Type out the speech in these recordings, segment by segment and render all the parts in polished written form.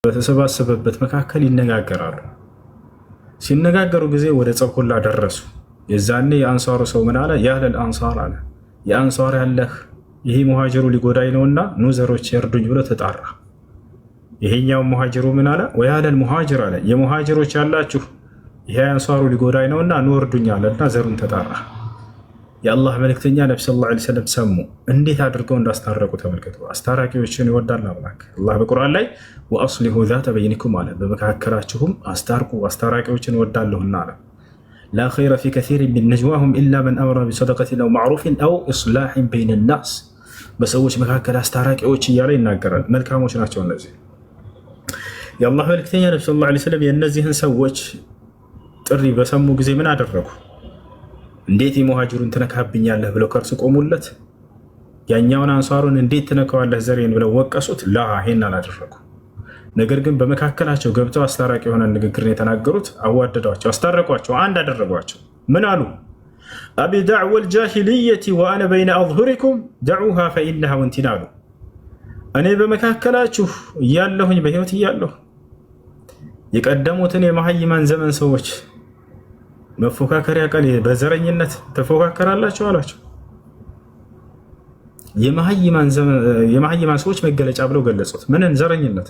በተሰባሰበበት መካከል ይነጋገራሉ። ሲነጋገሩ ጊዜ ወደ ጸብ ሁላ ደረሱ። የዛኔ የአንሳሩ ሰው ምን አለ? ያህለል አንሳር አለ፣ የአንሳር ያለህ ይሄ ሙሃጅሩ ሊጎዳኝ ነውና ኑ ዘሮች የርዱኝ ብሎ ተጣራ። ይሄኛው ሙሃጅሩ ምን አለ? ወያህለል ሙሃጅር አለ፣ የሙሃጅሮች ያላችሁ ይሄ አንሳሩ ሊጎዳኝ ነውና ኑ እርዱኝ አለና ዘሩን ተጣራ። የአላህ መልእክተኛ ነቢ ሰለላሁ ዐለይሂ ወሰለም ሰሙ። እንዴት አድርገው እንዳስታረቁ ተመልከቱ። አስታራቂዎችን ይወዳል አምላክ። አላህ በቁርአን ላይ ወአስሊሁ ዛተ በይኒኩም አለ፣ በመካከላችሁም አስታርቁ አስታራቂዎችን እወዳለሁና አለ። ላ ኸይረ ፊ ከሲሪን ሚን ነጅዋሁም ኢላ መን አመረ ቢሰደቀቲን አው ማዕሩፊን አው ኢስላሒን በይነ ናስ። በሰዎች መካከል አስታራቂዎች እያለ ይናገራል። መልካሞች ናቸው እነዚህ። የአላህ መልእክተኛ ነቢ ሰለላሁ ዐለይሂ ወሰለም የእነዚህን ሰዎች ጥሪ በሰሙ ጊዜ ምን አደረጉ? እንዴት የሙሃጅሩን ትነካብኛለህ ብለው ከእርሱ ቆሙለት። ያኛውን አንሷሩን እንዴት ትነካዋለህ ዘሬን ብለው ወቀሱት። ላ ይሄን አላደረጉ። ነገር ግን በመካከላቸው ገብተው አስታራቂ የሆነ ንግግርን የተናገሩት፣ አዋደዷቸው፣ አስታረቋቸው፣ አንድ አደረጓቸው። ምን አሉ? አቢ ዳዕወል ጃሂልየቲ ወአነ በይነ አዝሁሪኩም ደዑሃ ፈኢነሃ ወንቲን አሉ። እኔ በመካከላችሁ እያለሁኝ በህይወት እያለሁ የቀደሙትን የመሀይማን ዘመን ሰዎች መፎካከሪያ ቃል በዘረኝነት ተፎካከራላቸው አላቸው። የመሀይማን ሰዎች መገለጫ ብለው ገለጹት። ምንን? ዘረኝነት።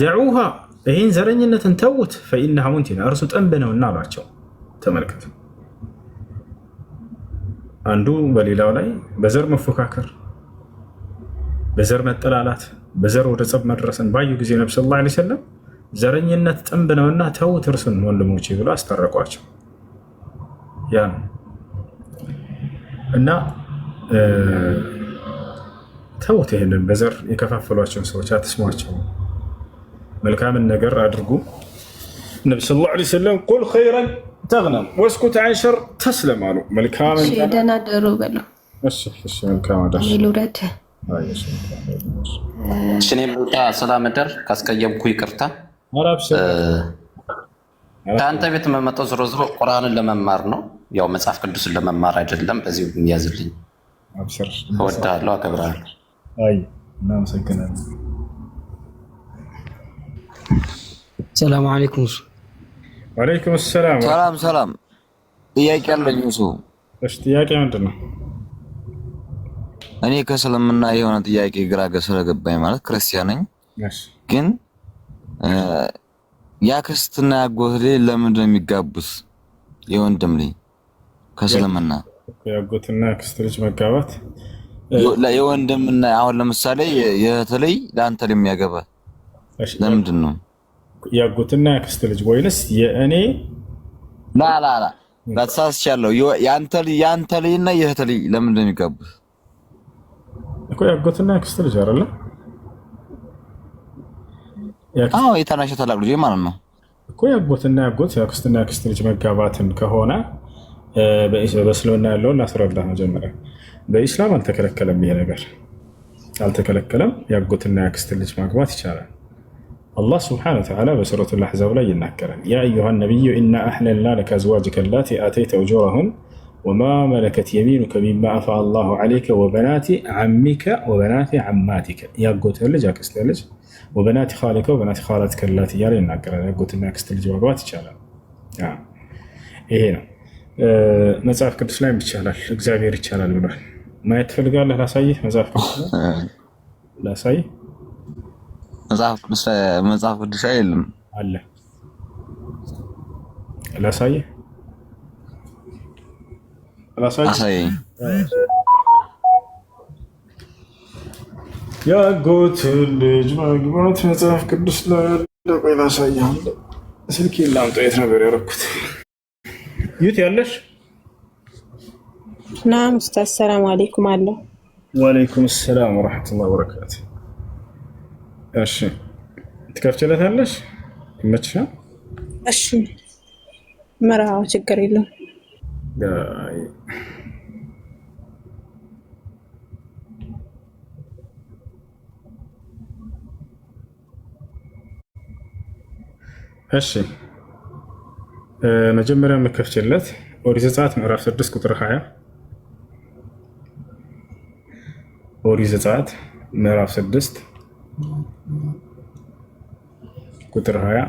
ደዑሃ ይህን ዘረኝነትን ተዉት፣ ፈኢነሃ ሙንቲና እርሱ ጥንብ ነውና አሏቸው። ተመልከቱ። አንዱ በሌላው ላይ በዘር መፎካከር፣ በዘር መጠላላት፣ በዘር ወደ ጸብ መድረስን ባዩ ጊዜ ነቢ ሰለላሁ ዐለይሂ ወሰለም ዘረኝነት ጥንብ ነውና ተዉት እርሱን ወንድሞቼ ብሎ አስታረቋቸው። ያ ነው እና ተዉት። ይሄንን በዘር የከፋፈሏቸውን ሰዎች አትስሟቸው። መልካምን ነገር አድርጉ። ነቢ ሰለላሁ ዐለይሂ ወሰለም ቁል ኸይረን ተግነም ወስኩት ዐን ሸር ተስለም አሉ። መልካምን ደህና ደሩ በለው። መልካም አዳር ይሉረት እኔም ሰላም ደር ካስቀየምኩ ይቅርታ። ከአንተ ቤት መመጣው ዞሮ ዞሮ ቁርአንን ለመማር ነው፣ ያው መጽሐፍ ቅዱስን ለመማር አይደለም። በዚህ የሚያዝልኝ እወድሃለሁ፣ አከብርሃለሁ። እናመሰግናለን። ሰላም አለይኩም። ወአለይኩም ሰላም። ሰላም። ጥያቄ አለኝ። እሺ፣ ጥያቄ ምንድን ነው? እኔ ከእስልምና የሆነ ጥያቄ ግራ ስለገባኝ፣ ማለት ክርስቲያን ነኝ ግን የአክስትና ያጎት ልጅ ለምንድን ነው የሚጋቡት? የወንድም ልጅ ከእስልምና ያጎትና ያክስት ልጅ መጋባት የወንድምና አሁን ለምሳሌ የእህት ልጅ ለአንተ ልጅ የሚያገባ ለምንድን ነው? ያጎትና ያክስት ልጅ ወይንስ የእኔ? ላ ተሳስቻለሁ። የአንተ ልጅና የእህት ልጅ ለምንድን ነው የሚጋቡት? እኮ ያጎትና ያክስት ልጅ አይደለም? አዎ የታናሽ ታላቅ ልጅ ማለት ነው እኮ። ያጎትና ያጎት ያክስትና ያክስት ልጅ መጋባትን ከሆነ በእስልምና ያለውን ላስረዳ መጀመሪያ። በኢስላም አልተከለከለም፣ ይሄ ነገር አልተከለከለም። ያጎትና ያክስት ልጅ ማግባት ይቻላል። አላህ ስብሐነሁ ወተዓላ በሱረቱል አሕዛብ ላይ ይናገራል። ያ አዩሃ ነቢዩ ኢና አሕለልና ለከ አዝዋጅከ አላቲ አተይተ ኡጁረሁን ወማ መለከት የሚኑከ ሚማ አፋ አላሁ ዐለይከ ወበናቲ ዐሚከ ወበናቲ ዐማቲከ። ያጎትህ ልጅ ያክስትህ ልጅ ወበናቲ ኻሊከ ወበናቲ ኻላቲከ አላቲ እያለ ይናገራል። ያጎትና ያክስት ልጅ ማግባት ይቻላል። ይሄ ነው። መጽሐፍ ቅዱስ ላይም ይቻላል፣ እግዚአብሔር ይቻላል ብሏል። ማየት ትፈልጋለህ? ላሳይህ። መጽሐፍ ቅዱስ ላሳይህ። መጽሐፍ ቅዱስ የለም አለ። ላሳይህ። ያጎትን ልጅ ማግባት መጽሐፍ ቅዱስ ላይ ያለ። ቆይ ላሳይህ። ስልኬን ላምጣ። የት ነበር ያደረኩት? የት ያለሽ? ናም ኡስታዝ ሰላም አለይኩም አለ። ወአለይኩም ሰላም ወራህመቱላሂ ወበረካቱ። እሺ ትከፍችለታለሽ? ይመችሻል? እሺ መርሃው ችግር የለም። እሺ መጀመሪያ መከፍችለት ኦሪት ዘጸአት ምዕራፍ 6 ቁጥር 20። ኦሪት ዘጸአት ምዕራፍ 6 ቁጥር 20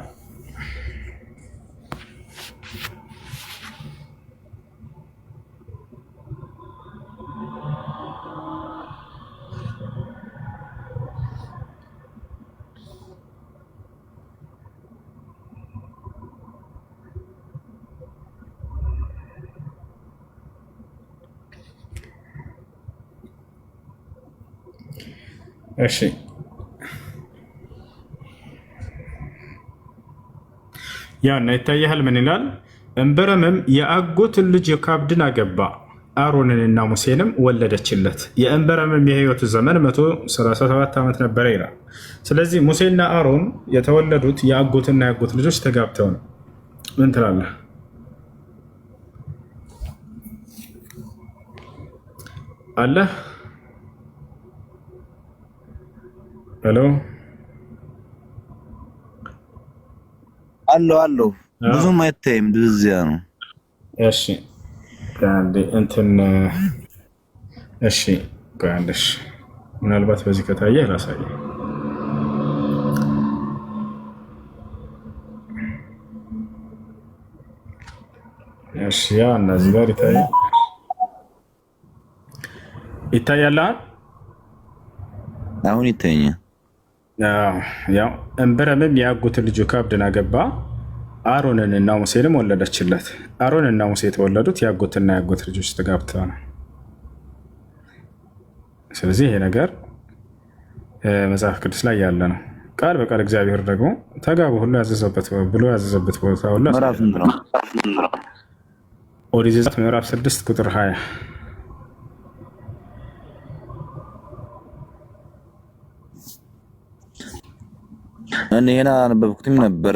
እሺ ያና ይታያል። ምን ይላል? እንበረምም የአጎትን ልጅ የካብድን አገባ፣ አሮንንና ሙሴንም ወለደችለት። የእንበረምም የህይወቱ ዘመን 137 ዓመት ነበረ ይላል። ስለዚህ ሙሴና አሮን የተወለዱት የአጎትና የአጎት ልጆች ተጋብተው ነው። ምን ትላለህ? አለ ሄሎ አለው ብዙም አይታይም፣ ድዝያ ነው። እሺ ጋንዴ እንትን እሺ ጋንደሽ ምናልባት በዚህ ከታየ ራሳየ እሺ ያ እነዚህ ጋር ይታያል። አሁን ይታየኛል። ያው እንበረምም የአጎትን ልጅ ካብድን አገባ፣ አሮንንና ሙሴንም ወለደችለት። አሮንና ሙሴ የተወለዱት የአጎትና የአጎት ልጆች ተጋብተው ነው። ስለዚህ ይሄ ነገር መጽሐፍ ቅዱስ ላይ ያለ ነው። ቃል በቃል እግዚአብሔር ደግሞ ተጋቡ ሁሉ ያዘዘበት ብሎ ያዘዘበት ቦታ ሁሉ ኦሪት ዘጸአት ምዕራፍ 6 ቁጥር 20 እኔ ሄና አነበብኩትም ነበር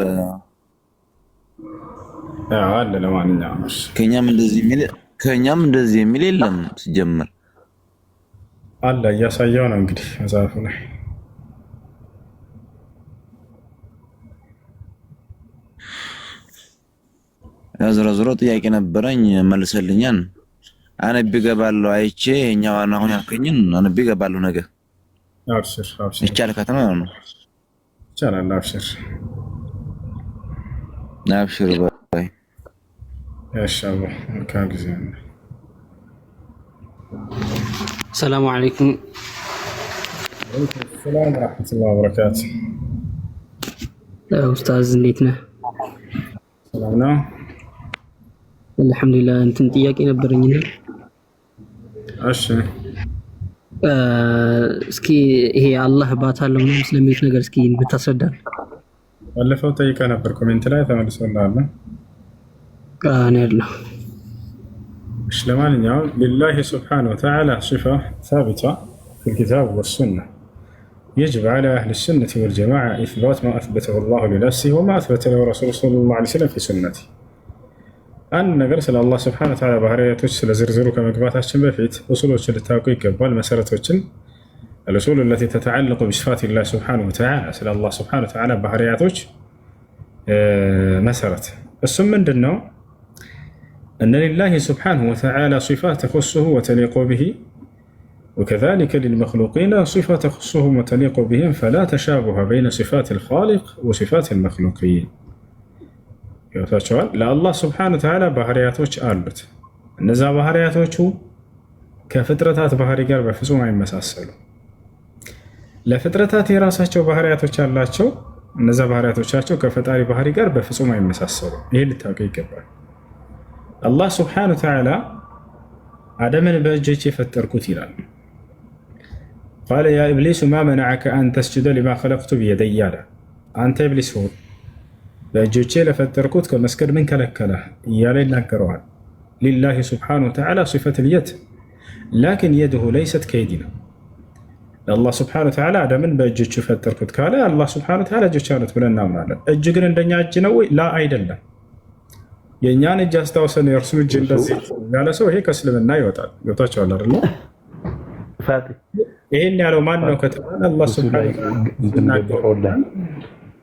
አለ። ለማንኛውም ከኛም እንደዚህ የሚል የለም ሲጀምር አለ። እያሳየው ነው እንግዲህ መጽሐፉ ላይ ያዝረዝሮ ጥያቄ ነበረኝ መልሰልኛል። አነብ ገባለሁ አይቼ የኛው አሁን ያልከኝን አነብ ገባለሁ ነገ አብሽር ይቻል ከተማ ነው ይቻላል። አብሽር ባይ ኢንሻአላህ መልካም ጊዜ ነው። ሰላም አለይኩም ሰላም ወራህመቱላሂ ወበረካቱ። ኡስታዝ እንዴት ነህ? ሰላም ነው አልሐምዱሊላህ። እንትን ጥያቄ ነበረኝና እሺ እስኪ ይሄ አላህ ባት አለው ምናምን ስለሚሉት ነገር እስኪ ብታስረዳን። ባለፈው ጠይቀህ ነበር ኮሜንት ላይ ተመልሶልሃል። እኔ ያለው እሺ ለማንኛውም ሊላሂ ሱብሓነሁ ወተዓላ ሲፋ ثابتة في الكتاب والسنة يجب على أهل السنة والجماعة إثبات ما أثبته الله لنفسه وما أثبته له رسوله صلى الله عليه وسلم في سنته አንድ ነገር ስለ አላህ ስብሐነ ወተዓላ ባህሪያቶች ስለ ዝርዝሩ ከመግባታችን በፊት ኡሱሎችን ልታውቁ ይገባል። መሰረቶችን الأصول التي تتعلق بصفات الله سبحانه وتعالى ስለ አላህ ስብሐነ ወተዓላ ባህሪያቶች መሰረት እሱም ምንድነው? أن لله سبحانه وتعالى صفات تخصه وتليق به وكذلك للمخلوقين صفات تخصهم وتليق بهم فلا تشابه بين صفات الخالق وصفات المخلوقين ይወታቸዋል። ለአላህ ስብሐነ ወተዓላ ባህሪያቶች አሉት። እነዛ ባህሪያቶቹ ከፍጥረታት ባህሪ ጋር በፍጹም አይመሳሰሉ። ለፍጥረታት የራሳቸው ባህሪያቶች አላቸው። እነዛ ባህሪያቶቻቸው ከፈጣሪ ባህሪ ጋር በፍጹም አይመሳሰሉ። ይሄ ልታውቁ ይገባል። አላህ ስብሐነ ወተዓላ አደምን በእጆቼ የፈጠርኩት ይላል። ቃለ ያ ኢብሊስ ማ መነዐከ አን ተስጁደ ሊማ ኸለቅቱ ቢየደይ አለ። አንተ ኢብሊስ ሆይ በእጆቼ ለፈጠርኩት ከመስገድ ምን ከለከለህ እያለ ይናገረዋል። ሊላሂ ስብሐነ ወተዓላ ሲፈቱል የድ ላኪን የድሁ ለይሰት ከየዲና። ለአላህ ስብሐነ ወተዓላ አደምን በእጆቹ ፈጠርኩት ካለ አላህ ስብሐነ ወተዓላ እጆች አሉት ብለን እናምናለን። እጅ ግን እንደኛ እጅ ነው ወይ? ላ አይደለም። የእኛን እጅ አስታውሰን የእርሱን እጅ እንደዚህ ያለ ሰው ይሄ ከእስልምና ይወጣል። ገብቷቸዋል አይደለ? ይሄን ያለው ማን ነው ከተባለ አላህ ስብሐነ ወተዓላ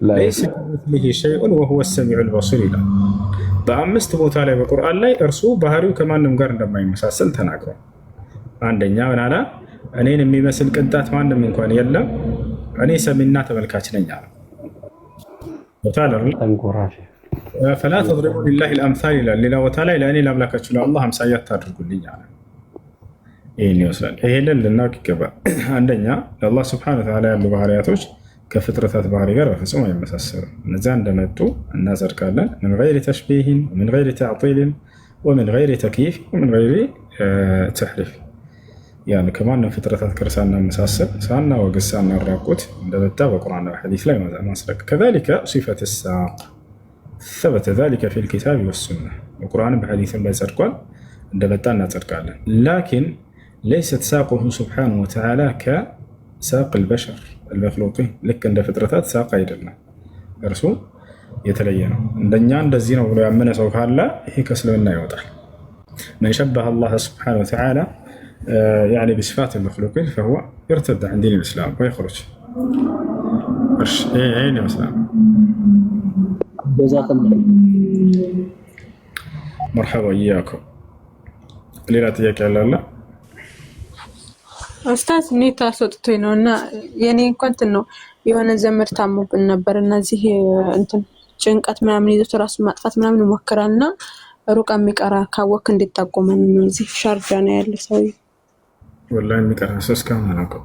ለይሰ ከሚስሊሂ ሸይኡን ወሁወ ሰሚዑል በሲር ይላል። በአምስት ቦታ ላይ በቁርአን ላይ እርሱ ባህሪው ከማንም ጋር እንደማይመሳሰል ተናግሯል። አንደኛ ምን አለ? እኔን የሚመስል ቅንጣት ማንም እንኳን የለም፣ እኔ ሰሚና ተመልካች ነኝ አለ። ፈላ ተድሪቡ ሊላሂ ልአምሳል ይላል። ሌላ ቦታ ላይ ለእኔ ለአምላካችሁ ለአላህ አምሳያ አታድርጉልኝ አለ። ይህን ይመስላል። ይሄንን ልናውቅ ይገባል። አንደኛ ለአላህ ስብሐነ ወተዓላ ያሉ ባህሪያቶች ከፍጥረታት ባህሪ ጋር በፍጹም አይመሳሰሉም። እነዚያ እንደመጡ እናጸድቃለን። ምን ገይሪ ተሽቢህን ወምን ገይሪ ተዕጢልን ወምን ገይሪ ተክይፍ ወምን ገይሪ ተሕሪፍ፣ ያን ከማንም ፍጥረታት ጋር ሳናመሳሰል ሳናወግዝ ሳናራቁት እንደመጣ በቁርአን ሐዲስ ላይ ማስረቅ። ከዛሊከ ሲፈት ሳቅ ሰበተ ዛሊከ ፊል ኪታብ ወሱና፣ በቁርአንም በሐዲስም ላይ ጸድቋል። እንደመጣ እናጸድቃለን። ላኪን ለይሰት ሳቁሁ ስብሓነሁ ወተዓላ ከሳቅ ልበሸር አልመክሉቂን፣ ልክ እንደ ፍጥረታት ሳቅ አይደለም። እርሱ የተለየ ነው። እንደኛ እንደዚህ ነው ብሎ ያመነ ሰው ካለ ይሄ ከእስልምና ይወጣል። መን ሸበሀ አላህ ስብሓነሁ ወተዓላ ብስፋት አልመክሉቂን ፈሁወ ይርተድ ዐን ዲን ልእስላም ወይኽሩጅ። ይህን ይመስላል። መርሐባ እያኩም። ሌላ ጥያቄ ያለ? ኡስታዝ ኔት አስወጥቶኝ ነው እና የኔ እንኳን እንትን ነው የሆነ ዘመድ ታሞብን ነበር እና እዚህ እንትን ጭንቀት ምናምን ይዞት ራሱ ማጥፋት ምናምን ይሞክራልና ሩቃ የሚቀራ ካወክ እንዲጠቆመን ነው። እዚህ ሻርጃ ነው ያለ ሰው ወላሂ የሚቀራ ሰው እስካሁን አላውቅም።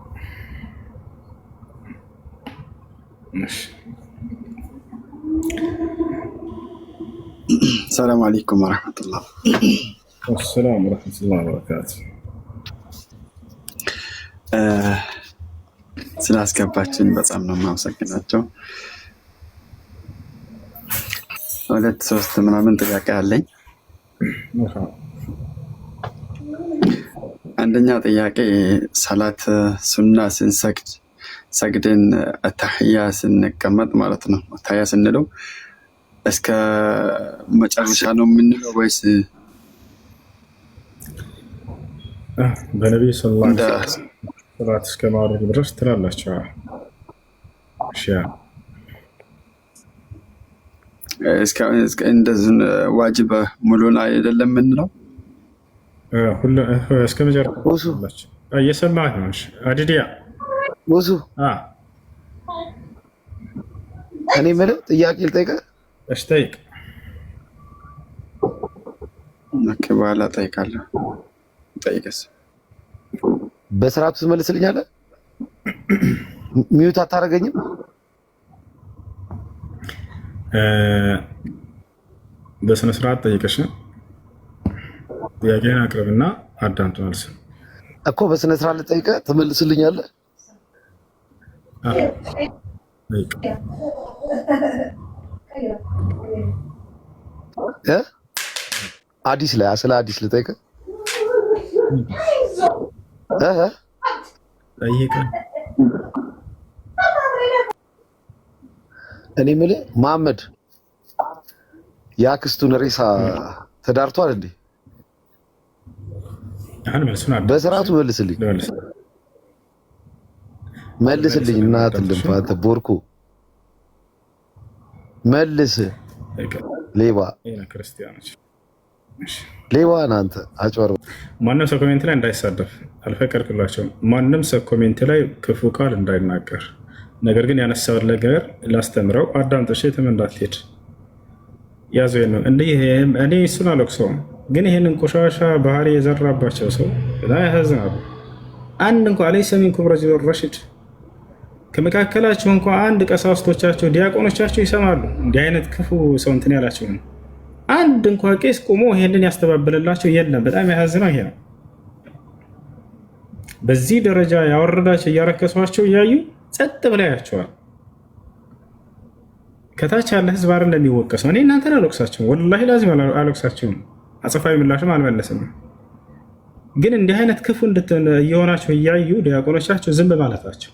ሰላም አለይኩም ወራህመቱላህ። ወሰላም ወራህመቱላህ ወበረካቱ። ስላስገባችን በጣም ነው የማመሰግናቸው። 2-3 ምናምን ጥያቄ አለኝ። አንደኛው ጥያቄ ሰላት ሱና ሰግደን አተህያ ስንቀመጥ ማለት ነው። አተህያ ስንለው እስከ መጨረሻ ነው የምንለው ወይስ በነቢዩ ሰለላሁ ዐለይሂ ወሰለም ሰላት እስከ ማውረድ ድረስ ትላላችሁ? እንደዚህ ዋጅብ ሙሉን አይደለም የምንለው እስከ መጨረሻ እየሰማህ ነው? አዲዲያ ውሱ እኔ የምልህ ጥያቄ ልጠይቅህ? እሺ ጠይቅ። በኋላ ጠይቃለሁ። ጠይቅስ በስርዓቱ ትመልስልኛለህ? ሚዩት አታደርገኝም? በስነ ስርዓት ጠይቀሽ ጥያቄን አቅርብና አዳምጥ። መልስ እኮ በስነ ስርዓት ልጠይቅህ ትመልስልኛለህ? አዲስ ላይ ስለ አዲስ ልጠይቅህ? እኔ የምልህ መሐመድ የአክስቱን ሬሳ ተዳርቷል እንዴ? በስርዓቱ መልስልኝ። መልስልኝ እናትህ ልንፋት ቦርኩ መልስ። ሌባ ሌባ አንተ አጭወር። ማንም ሰው ኮሜንት ላይ እንዳይሳደፍ አልፈቀድክላቸውም። ማንም ሰው ኮሜንት ላይ ክፉ ቃል እንዳይናገር፣ ነገር ግን ያነሳውን ነገር ላስተምረው አዳምጠሽ የትም እንዳትሄድ ያዘው ነው። እኔ እሱን አለቅሰውም፣ ግን ይህንን ቆሻሻ ባህሪ የዘራባቸው ሰው በጣም ያሳዝናሉ። አንድ እንኳ ለይሰ ሚንኩም ረጁሉን ረሺድ፣ ከመካከላቸው እንኳ አንድ ቀሳውስቶቻቸው ዲያቆኖቻቸው ይሰማሉ እንዲህ አይነት ክፉ ሰው እንትን ያላቸው ነው። አንድ እንኳ ቄስ ቆሞ ይሄንን ያስተባብልላቸው የለም። በጣም ያሳዝነው ይሄ ነው። በዚህ ደረጃ ያወረዳቸው እያረከሷቸው እያዩ ጸጥ ብላ ያቸዋል። ከታች ያለ ህዝብ አይደል እንደሚወቀሰው። እኔ እናንተን አልወቅሳቸውም፣ ወላሂ ላዚም አልወቅሳቸውም። አጽፋዊ ምላሽም አልመለስም። ግን እንዲህ አይነት ክፉ እየሆናቸው እያዩ ዲያቆኖቻቸው ዝም ማለታቸው።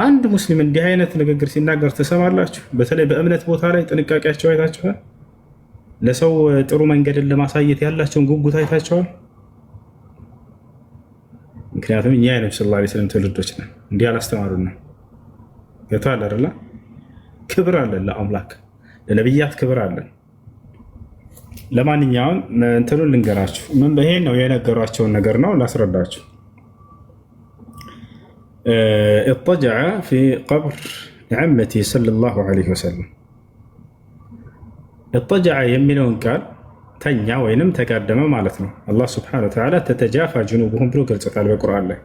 አንድ ሙስሊም እንዲህ አይነት ንግግር ሲናገር ትሰማላችሁ? በተለይ በእምነት ቦታ ላይ ጥንቃቄያቸው አይታችኋል? ለሰው ጥሩ መንገድን ለማሳየት ያላቸውን ጉጉት አይታቸዋል? ምክንያቱም እኛ የነብዩ ሰለላሁ ዐለይሂ ወሰለም ትውልዶች ነን። እንዲህ አላስተማሩን ነው። ገብቶሃል አይደለ? ክብር አለን ለአምላክ፣ ለነብያት ክብር አለን። ለማንኛውም እንትኑን ልንገራችሁ። ይሄን ነው የነገሯቸውን ነገር ነው ላስረዳችሁ። اضطجع في قبر عمتي صلى الله عليه وسلم اضطجع يمينون قال تنيا وينم تقدم مالتنا الله سبحانه وتعالى تتجافى جنوبهم بلو قلت على القرآن له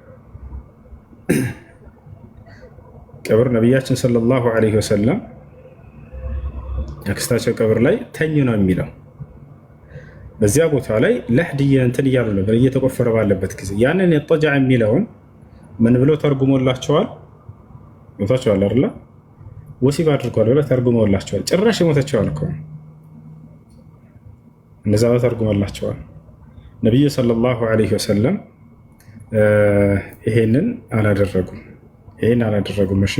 قبر نبياتنا صلى الله عليه وسلم ያክስታቸው ቀብር ላይ ተኙ ነው የሚለው። በዚያ ቦታ ላይ ለህድየ እንትን እያሉ ነበር እየተቆፈረ ባለበት ጊዜ ያንን የጠጃ የሚለውን ምን ብሎ ተርጉሞላቸዋል? ሞታቸዋል አይደል? ወሲብ አድርጓል ብሎ ተርጉሞላቸዋል። ጭራሽ ሞታቸዋል እኮ እንደዛ ተርጉሞላቸዋል። ነብዩ ሰለላሁ ዐለይሂ ወሰለም ይሄንን አላደረጉም። እሺ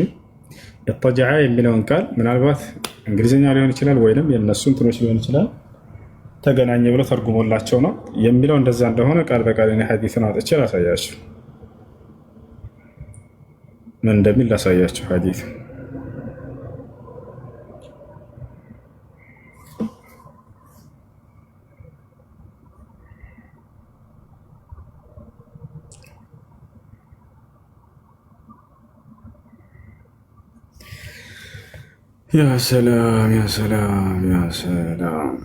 የጠጃ የሚለውን ቃል ምናልባት እንግሊዝኛ ሊሆን ይችላል ወይንም የነሱ እንትኖች ሊሆን ይችላል ተገናኘ ብሎ ተርጉሞላቸው ነው የሚለው። እንደዛ እንደሆነ ቃል በቃል እኔ ሐዲስን አጥቼ ላሳያችሁ፣ ምን እንደሚል ላሳያችሁ። ሐዲስ يا سلام يا سلام يا سلام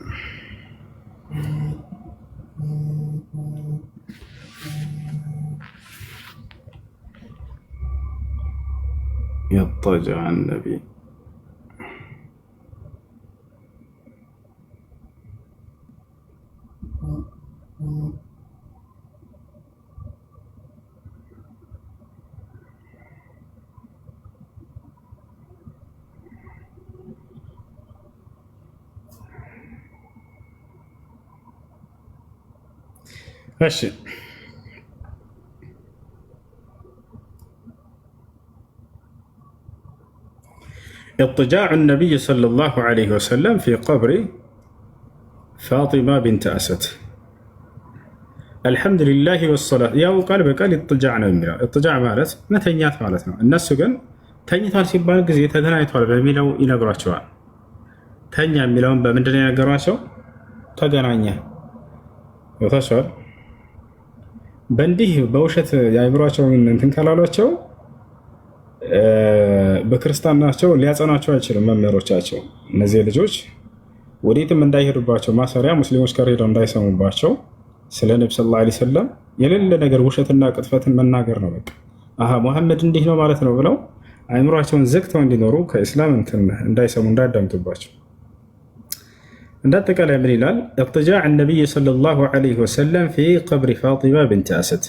يضطجع النبي ماشي. اضطجاع النبي صلى الله عليه وسلم في قبر فاطمة بنت أسد. الحمد لله والصلاة يا قال بقال اضطجاع نميرا اضطجاع مالت متنيات مالتنا الناس كن تنيتال ሲባል ጊዜ ተገናኝቷል በሚለው ይነግራቸዋል። ተኛ የሚለውን በምንድን ነው የነገሯቸው? ተገናኘ ወታሷል። በእንዲህ በውሸት የአእምሯቸውን እንትን ካላሏቸው በክርስቲያናቸው ሊያጸናቸው አይችልም መምህሮቻቸው። እነዚህ ልጆች ወዴትም እንዳይሄዱባቸው ማሰሪያ ሙስሊሞች ጋር ሄደው እንዳይሰሙባቸው ስለ ነብዩ ሰለላሁ ዐለይሂ ወሰለም የሌለ ነገር ውሸትና ቅጥፈትን መናገር ነው። በቃ አሃ መሐመድ እንዲህ ነው ማለት ነው ብለው አእምሯቸውን ዘግተው እንዲኖሩ ከእስላም እንትን እንዳይሰሙ እንዳያዳምጡባቸው። እንዳጠቃላይ ምን ይላል? اضطجاع النبي صلى الله عليه وسلم في قبر فاطمة بنت أسد.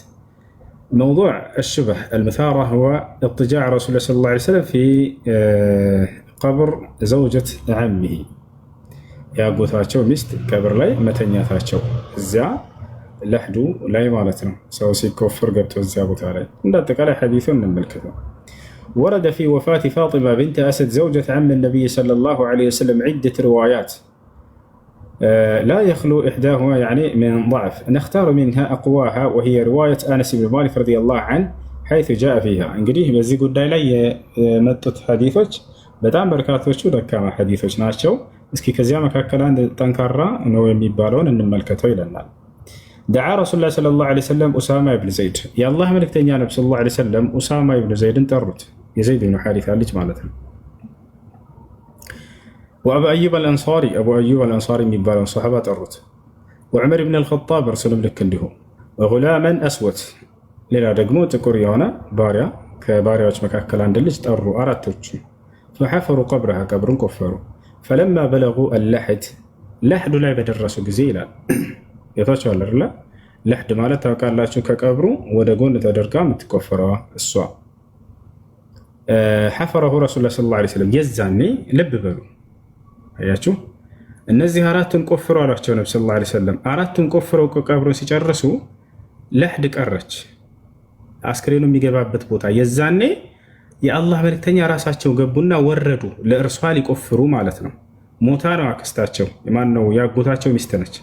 موضوع الشبه المثارة هو اضطجاع رسول الله صلى الله عليه وسلم في قبر زوجة عمه. يا قوتاتشو مست قبر لاي متنياتاتشو الزع لحدو لاي مالتنا سوسي كفر قبتو الزع بوتالاي. እንዳጠቃላይ حديثون نملكته. ورد في وفاة فاطمة بنت أسد زوجة عم النبي صلى الله عليه وسلم عدة روايات لا يخلو إحداهما يعني من ضعف، نختار منها أقواها وهي رواية أنس بن مالك رضي الله عنه حيث جاء فيها. እንግዲህ በዚህ ጉዳይ ላይ የመጡት ሐዲሶች በጣም በርካቶቹ ደካማ ሐዲሶች ናቸው። እስኪ ከዚያ መካከል አንድ ጠንካራ ነው የሚባለውን እንመልከተው ይለናል። دعا رسول الله صلى الله عليه وسلم أسامة بن زيد يا الله መልእክተኛ ነብዩ صلى الله عليه وسلم أسامة بن زيدን ጠሩት። የዘይድ ብን ሐሪሳ ልጅ ማለት ነው። وأبو أيوب الأنصاري أبو أيوب الأنصاري من بال صحابة طرت. وعمر بن الخطاب رسول لك عنده. وغلاما أسود للا دقمو تكوريونا باريا كباريا مكاكل عند اللي تطروا أردتوش فحفروا قبرها قبر كفروا. فلما بلغوا اللحد لحد لا يبدرسوا جزيلا يتوشوا لا لحد مالتها وقال لا شو كقبروا ودقون تدركام تكفروا السوا. حفره رسول الله صلى الله عليه وسلم يزاني لب بلو አያችሁ እነዚህ አራቱን ቆፍረው አሏቸው ነብዩ ሰለላሁ ዐለይሂ ወሰለም። አራቱን ቆፍረው ቀብሩን ሲጨርሱ ለህድ ቀረች፣ አስክሬኑ የሚገባበት ቦታ። የዛኔ የአላህ መልእክተኛ ራሳቸው ገቡና ወረዱ ለእርሷ ሊቆፍሩ ማለት ነው። ሞታ ነው አክስታቸው ማን ነው ያጎታቸው ሚስት ነች።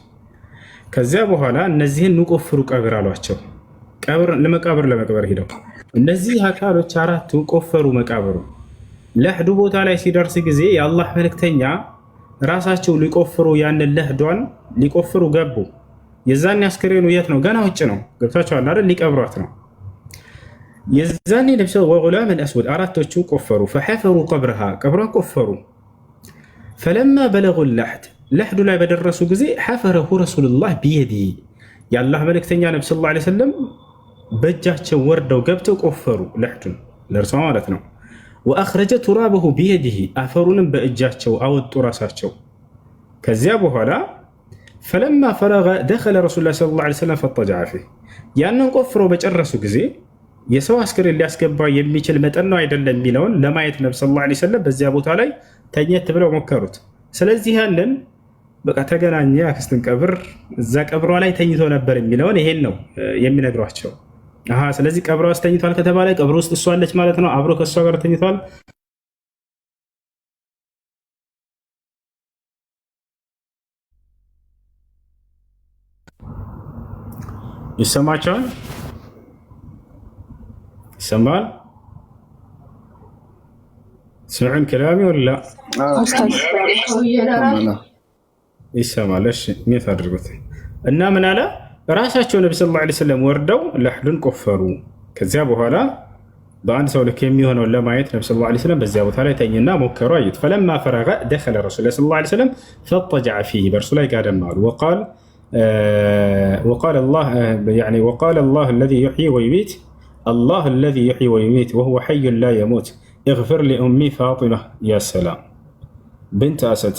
ከዚያ በኋላ እነዚህን ንቆፍሩ ቀብር አሏቸው። ቀብር ለመቅበር ሄደው እነዚህ አካሎች አራቱ ቆፈሩ መቃብሩ። ለህዱ ቦታ ላይ ሲደርስ ጊዜ የአላህ መልእክተኛ ራሳቸው ሊቆፍሩ ያንን ለህዷን ሊቆፍሩ ገቡ። የዛኔ አስክሬኑ የት ነው? ገና ውጭ ነው። ገብታችኋል አይደል? ሊቀብሯት ነው። የዛኔ ነብዩ ወጉላመን አስወድ አራቶቹ ቆፈሩ። ፈሐፈሩ ቀብረሃ ቀብሯን ቆፈሩ። ፈለማ በለጉ ለሕድ ለሕዱ ላይ በደረሱ ጊዜ ሐፈረሁ ረሱሉላህ ቢየዲ የአላህ መልእክተኛ ነቢ ሰለላሁ ዐለይሂ ወሰለም በእጃቸው ወርደው ገብተው ቆፈሩ። ለሕዱን ለእርሷ ማለት ነው። ወአኽረጀ ቱራበሁ ቢየዲሂ አፈሩንም በእጃቸው አወጡ ራሳቸው። ከዚያ በኋላ ፈለማ ፈረገ ደኸለ ረሱሉላህ ሰለላሁ ዐለይሂ ወሰለም ፈጠጀዐ ፊህ ያንን ቆፍረው በጨረሱ ጊዜ የሰው አስክሬን ሊያስገባ የሚችል መጠን ነው አይደለም የሚለውን ለማየት ነቢ ሰለላሁ ዐለይሂ ወሰለም በዚያ ቦታ ላይ ተኘት ብለው ሞከሩት። ስለዚህ ያንን በቃ ተገናኘ አክስትን ቀብር እዛ ቀብሯ ላይ ተኝቶ ነበር የሚለውን ይሄን ነው የሚነግሯቸው። ስለዚህ ቀብሯ ውስጥ ተኝቷል ከተባለ ቀብር ውስጥ እሷ አለች ማለት ነው። አብሮ ከእሷ ጋር ተኝቷል። ይሰማቸዋል? ይሰማል? ስምዑን ከላሚ ወላ ይሰማል? እሺ ሜት አድርጉት እና ምን አለ ራሳቸው ነቢ ሰለላሁ ዐለይሂ ወሰለም ወርደው ለሕዱን ቆፈሩ። ከዚያ በኋላ በአንድ ሰው ልክ የሚሆነውን ለማየት ነቢ ሰለላሁ ዐለይሂ ወሰለም በዚያ ቦታ ላይ ተኝና ሞከሩ፣ አዩት። ፈለማ ፈረገ ደኸለ ረሱሉላህ ሰለላሁ ዐለይሂ ወሰለም ፈጠጀዐ ፊህ በእርሱ ላይ ጋደም አሉ። وقال الله الذي يحيي ويميت الله الذي يحيي ويميت وهو حي لا يموت اغفر لأمي فاطمة يا سلام بنت أسد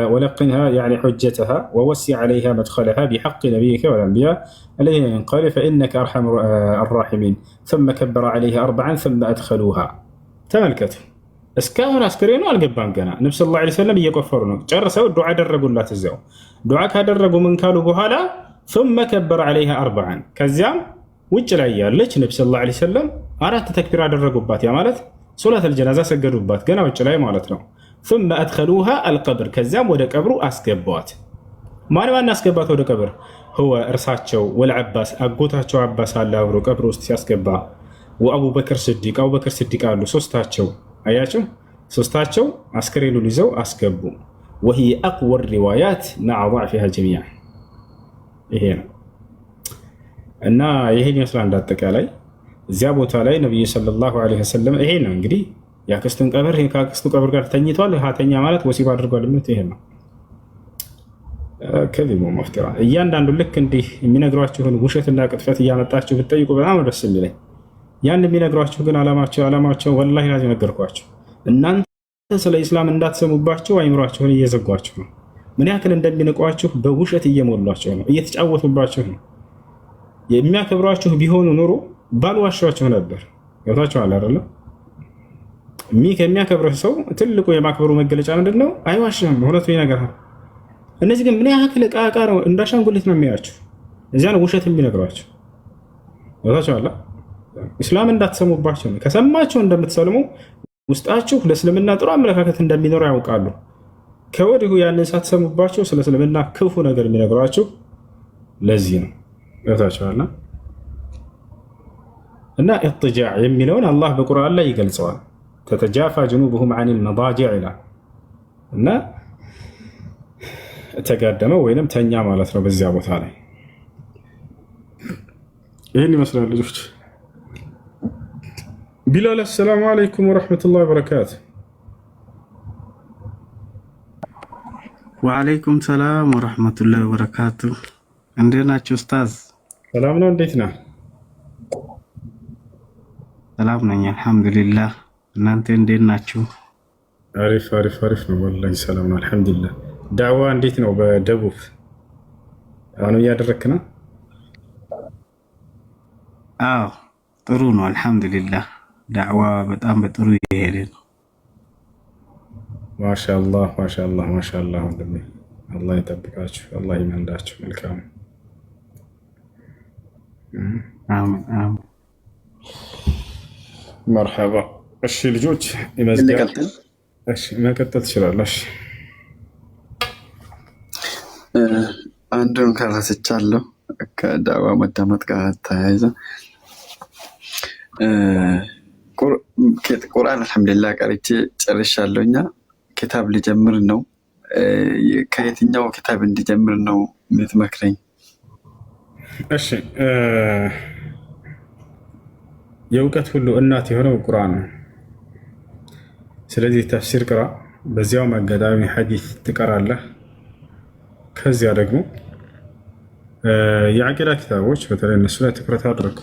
ولقنها حجتها ووسع عليها مدخلها بحق نبيك والأنبياء الذين من قال فإنك أرحم الراحمين ثم كبر عليها 4 ثم أدخلوها تملكته እስካሁን አስክሬኑ አልገባም ገና። ነብዩ ሰለላሁ ዐለይሂ ወሰለም እየቆፈሩ ነው። ጨርሰው ዱዓ አደረጉላት። እዚያው ዱዓ ካደረጉ ምን ካሉ በኋላ ثم كبر عليها 4 ከዚያም ውጭ ላይ ያለች ነብዩ ሰለላሁ ዐለይሂ ወሰለም 4 ተክቢር አደረጉባት። ያ ማለት ሶላተል ጀናዛ ሰገዱባት ገና ውጭ ላይ ማለት ነው። ثم أدخلوها القبر ከዚያም ወደ ቀብሩ አስገቧት። ማን አስገባት ወደ ቀብር? هو እርሳቸው ወልዓባስ አጎታቸው አባስ አለ አብሮ ቀብሩ ውስጥ ሲያስገባ ወአቡበክር ስዲቅ አቡበክር ስዲቅ አሉ ሶስታቸው አያቸው ሶስታቸው አስከሬኑን ይዘው አስገቡ። وهي اقوى الروايات مع ضعفها جميعا ይሄ ነው እና ይሄን ይመስላል እንዳጠቃላይ እዚያ ቦታ ላይ ነብዩ ሰለላሁ ዐለይሂ ወሰለም ይሄ ነው እንግዲህ ያክስቱን ቀብር ከአክስቱ ቀብር ጋር ተኝቷል። ሀተኛ ማለት ወሲብ አድርጓል ማለት ይሄ ነው። ከዚህም መፍትራ እያንዳንዱ ልክ እንዲህ የሚነግሯችሁን ውሸትና ቅጥፈት እያመጣችሁ ብትጠይቁ በጣም ደስ የሚለኝ ያን የሚነግሯችሁ ግን አላማቸው ወላሂ ላዚ ነገርኳችሁ። እናንተ ስለ ኢስላም እንዳትሰሙባቸው አይምሯችሁን እየዘጓችሁ ነው። ምን ያክል እንደሚንቋችሁ በውሸት እየሞሏችሁ ነው፣ እየተጫወቱባችሁ ነው። የሚያከብሯችሁ ቢሆኑ ኑሮ ባልዋሻችሁ ነበር። ገብታችኋል አይደለ? ከሚያከብርህ ሰው ትልቁ የማክበሩ መገለጫ ምንድን ነው? አይዋሽም፣ እውነቱን ይነግርሃል። እነዚህ ግን ምን ያክል ዕቃ ነው፣ እንዳሻንጉሊት ነው የሚያችሁ። እዚያ ነው ውሸት የሚነግሯችሁ። ገብታችኋል? ኢስላም እንዳትሰሙባቸው ነው። ከሰማችሁ እንደምትሰልሙ ውስጣችሁ ለእስልምና ጥሩ አመለካከት እንደሚኖር ያውቃሉ። ከወዲሁ ያንን ሳትሰሙባቸው ስለ እስልምና ክፉ ነገር የሚነግሯችሁ ለዚህ ነው። ገብታችኋል? እና ኢጥጃዕ የሚለውን አላህ በቁርአን ላይ ይገልጸዋል። ተተጃፋ ጅኑብሁም ዐኒል መዳጂዕ ይላል እና ተጋደመ ወይንም ተኛ ማለት ነው በዚያ ቦታ ላይ። ይህን ይመስላል ልጆች። ቢላል አሰላሙ አለይኩም ወረሕመቱላሂ ወበረካቱ። ወአለይኩም ሰላም ወረሕመቱላሂ ወበረካቱ። እንዴት ናችሁ ኡስታዝ? ሰላም ነው። እንዴት ነህ? ሰላም ነኝ አልሐምዱሊላህ። እናንተ እንዴት ናችሁ? አሪፍ ነው ወላሂ ሰላም ነው አልሐምዱሊላህ። ዳዕዋ እንዴት ነው በደቡብ አሁን እያደረክ ነው? አዎ ጥሩ ነው አልሐምዱሊላህ። ዳዕዋ በጣም በጥሩ እየሄደ ነው። ማሻአላህ ወንድሜ አላህ ይጠብቃችሁ፣ አላህ ይመንዳችሁ። መልካም አሜን። መርሐባ። እሺ ልጆች መቀጠል ትችላለሽ። አንዱን ከረስቻለሁ ከዳዕዋ መዳመጥ ጋር ተያይዘ ቁርአን አልሐምዱሊላህ ቀርቼ ጨርሻለሁ። እኛ ኪታብ ሊጀምር ነው። ከየትኛው ኪታብ እንዲጀምር ነው የምትመክረኝ? እሺ የእውቀት ሁሉ እናት የሆነው ቁርአን ነው። ስለዚህ ተፍሲር ቅራ፣ በዚያውም አጋጣሚ ሐዲስ ትቀራለህ። ከዚያ ደግሞ የዓቂዳ ኪታቦች በተለይ እነሱ ላይ ትኩረት አድርግ።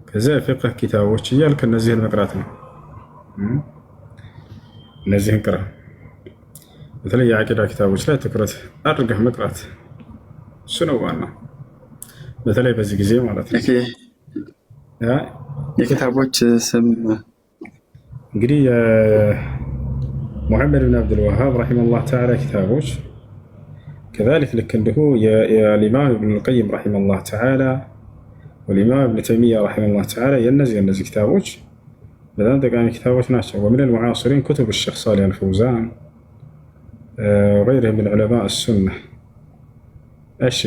ከዚያ የፊቅህ ኪታቦች እያልክ እነዚህን መቅራት ነው። እነዚህን ቅራ። በተለይ የዓቂዳ ኪታቦች ላይ ትኩረት አድርገህ መቅራት እሱ ነው ዋናው፣ በተለይ በዚህ ጊዜ ማለት ነው። የኪታቦች ስም እንግዲህ ሙሐመድ ብን አብዱልዋሃብ ረሒመሁላህ ተዓላ ኪታቦች ከዛሊክ ልክ እንዲሁ የኢማም ኢብኑል ቀይም ረሒመሁላህ ተዓላ ወልኢማም ኢብኑ ተይሚያ ረሒመሁላህ ተዓላ የእነዚህ ኪታቦች በጣም ጠቃሚ ኪታቦች ናቸው። ወሚነል ሙዓሲሪን ኩቱብ ሸይኽ ሳሊህ አልፈውዛን ወገይሪሂም ሚን ዑለማኢ ሱና። እሺ